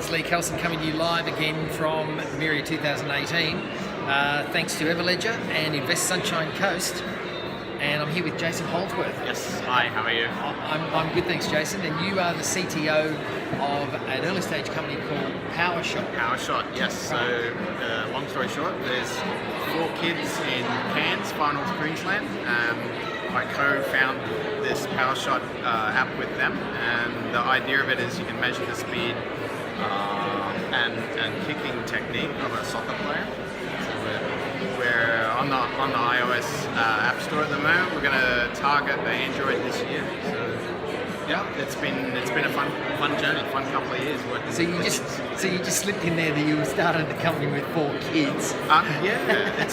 it's Lee Kelson coming to you live again from Myria 2018. Thanks to Everledger and Invest Sunshine Coast. And I'm here with Jason Holdsworth. Yes, hi, how are you? I'm good, thanks, Jason. And you are the CTO of an early stage company called PowerShot. PowerShot, yes. So, long story short, there's 4 kids in Cairns, Far North Queensland. I co-found this PowerShot app with them, and the idea of it is you can measure the speed and kicking technique of a soccer player. So we're on the iOS App Store at the moment. We're going to target the Android this year. So yeah, it's been a fun journey, fun couple of years working. So you just slipped in there that you started the company with 4 kids. Yeah,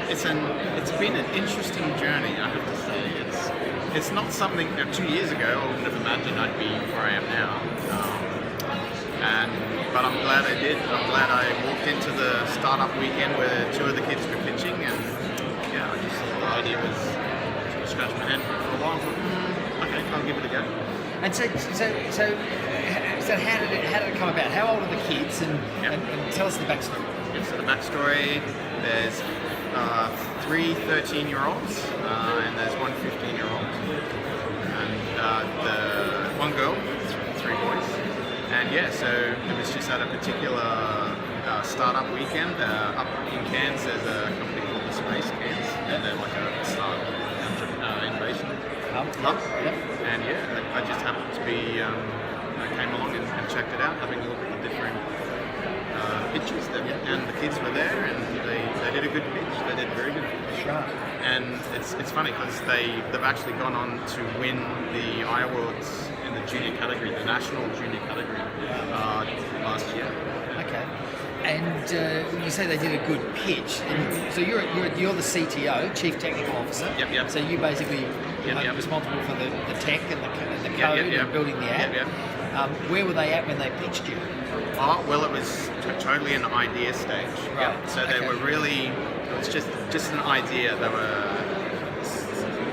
it's been an interesting journey, I have to say. It's not something 2 years ago I wouldn't have imagined I'd be where I am now. But I'm glad I did. I'm glad I walked into the startup weekend where 2 of the kids were pitching, and yeah, I just thought the idea was sort of scratch my head for a while. Okay, I'll give it a go. And so how did it come about? How old are the kids? And tell us the backstory. Yeah, so the backstory, there's 3 13-year-olds and there's 1 15-year-old. And the 1 girl, 3 boys. And yeah, so it was just at a particular startup weekend up in Cairns. There's a company called the Space Cairns, and they're like a startup innovation hub. Yep. And yeah, I just happened to be, I came along and checked it out, having a look at the different pitches, and the kids were there, and they did a good pitch. They did a very good pitch. Sure. And it's funny because they've actually gone on to win the iAwards in the junior category, the national junior category, last year. Okay. And you say they did a good pitch. And so you're the CTO, Chief Technical Officer. Yep. So you basically are responsible for the tech and the code and building the app. Yep. Where were they at when they pitched you? Oh, well, it was totally an idea stage. Right. Yep. So they were really, it was just an idea.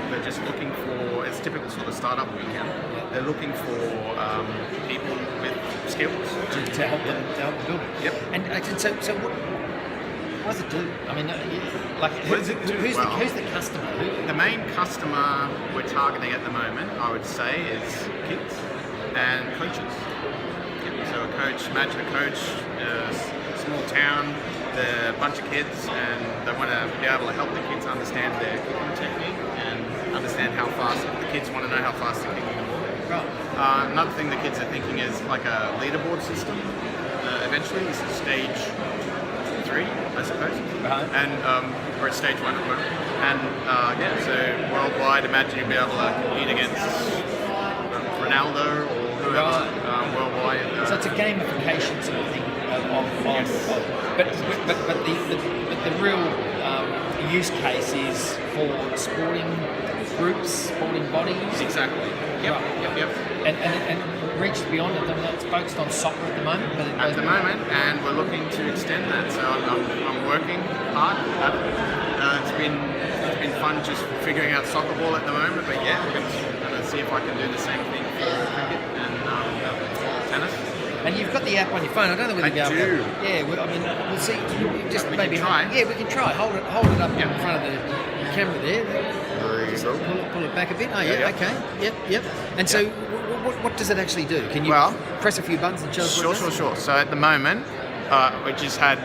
They're just looking for, it's typical sort of startup weekend. They're looking for people with skills to help them build it. Yep. And so what does it do? I mean, who's the customer? The main customer we're targeting at the moment, I would say, is kids and coaches. So a coach, imagine a coach, small town, a bunch of kids, and they want to be able to help the kids understand their kicking technique and understand how fast, the kids want to know how fast they're kicking the ball. Right. Another thing the kids are thinking is like a leaderboard system. Eventually, this is stage 3, I suppose. Right. And we're at stage 1 at the moment. And so worldwide, imagine you'd be able to compete against Ronaldo or whoever worldwide. So it's a gamification sort of thing. But the real use case is for sporting groups, sporting bodies. Exactly. Yep. And reaches beyond it. I mean, it's focused on soccer at the moment. But at the moment, and we're looking to extend that. So I'm working hard at it. It's been fun just figuring out soccer ball at the moment. But yeah, we're going to see if I can do the same thing for cricket and tennis. And you've got the app on your phone. I don't know whether you'll be able to. Yeah, we'll see. Just we maybe can try. Yeah, we can try. Hold it up in front of the camera there. Just pull it back a bit. Oh yeah. Okay. Yep. And so, what does it actually do? Can you press a few buttons and show us what it does? Sure. So at the moment, we just had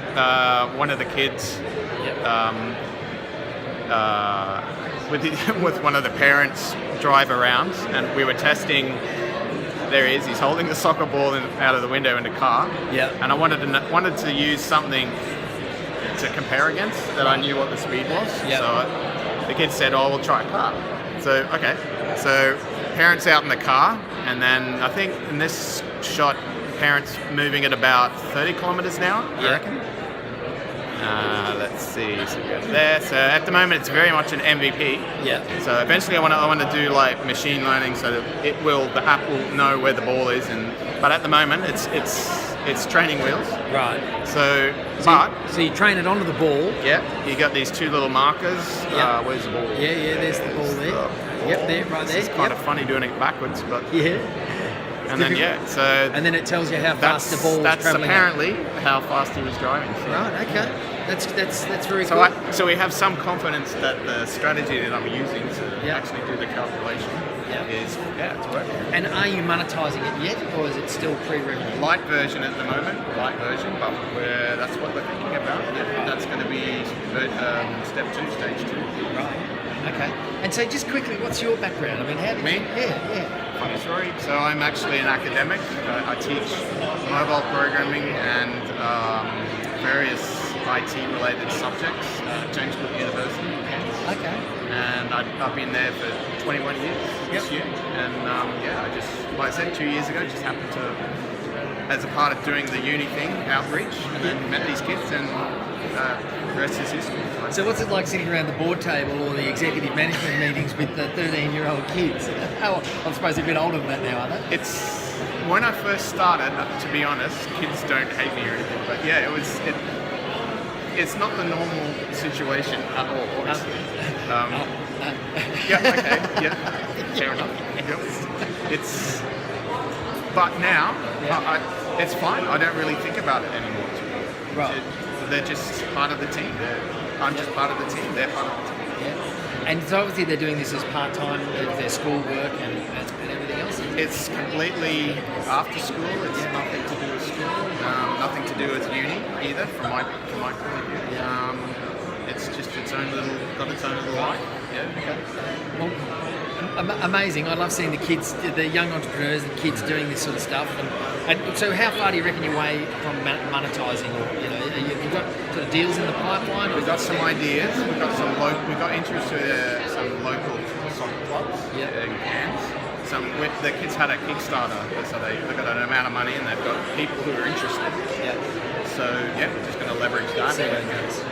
one of the kids with one of the parents drive around, and we were testing. There he is. He's holding the soccer ball out of the window in the car. Yeah. And I wanted to use something to compare against that I knew what the speed was. Yeah. So the kid said, "Oh, we'll try a car." So okay. So parents out in the car, and then I think in this shot, parents moving at about 30 kilometers an hour. I reckon. Let's see. So we go there. So at the moment, it's very much an MVP. Yeah. So eventually, I want to do like machine learning, so that the app will know where the ball is. But at the moment, it's training wheels. Right. So you train it onto the ball. Yeah. You got these 2 little markers. Yeah. Where's the ball? Yeah. There's the ball there. Right there. It's kind of funny doing it backwards, but yeah. And then and then it tells you how fast the ball is traveling. That's apparently how fast he was driving. So. Right. Okay. That's very cool. So we have some confidence that the strategy that I'm using to actually do the calculation is it's working. And are you monetizing it yet, or is it still pre-revenue? Light version at the moment, but that's what we're thinking about. That's going to be step 2, stage 2. Right. Okay. And so, just quickly, what's your background? I mean, how did Me? Yeah. Funny story. So I'm actually an academic. I teach mobile programming and various IT-related subjects at James Cook University in Cairns. Okay. And I've been there for 21 years this year. And I just, like I said, 2 years ago, just happened to, as a part of doing the uni thing, outreach, and then met these kids, and the rest is history. So what's it like sitting around the board table or the executive management meetings with the 13-year-old kids? I suppose they're a bit older than that now, are they? It's, when I first started, to be honest, kids don't hate me or anything, but it's not the normal situation at all, obviously. Fair enough. Yep. But now, it's fine. I don't really think about it anymore. Right. They're just part of the team. I'm just part of the team. They're part of the team. Yeah. And so obviously they're doing this as part-time with their schoolwork and everything else? It's completely after school. It's nothing to do with school. Nothing to do with uni either, from my point of view. It's just got its own little life. Yeah. Okay. Well, amazing. I love seeing the kids, the young entrepreneurs and kids doing this sort of stuff. And so, how far do you reckon you're away from monetizing? Or you've got sort of deals in the pipeline. We've got some ideas. We've got interest to some local soccer clubs in Cairns. The kids had a Kickstarter, so they've got an amount of money and they've got people who are interested. Yeah. So we're just going to leverage that. See how it goes.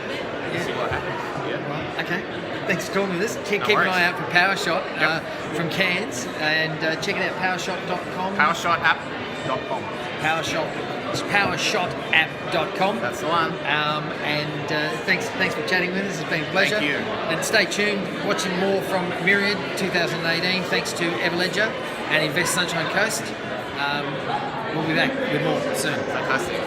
See what happens. Yeah. Right. Okay. Thanks for talking to us. Keep an eye out for PowerShot from Cairns, and check it out, PowerShot.com. PowerShotApp.com. PowerShotapp.com. That's the one. And thanks for chatting with us. It's been a pleasure. Thank you. And stay tuned, watching more from Myriad 2018. Thanks to Everledger and Invest Sunshine Coast. We'll be back with more soon. Fantastic.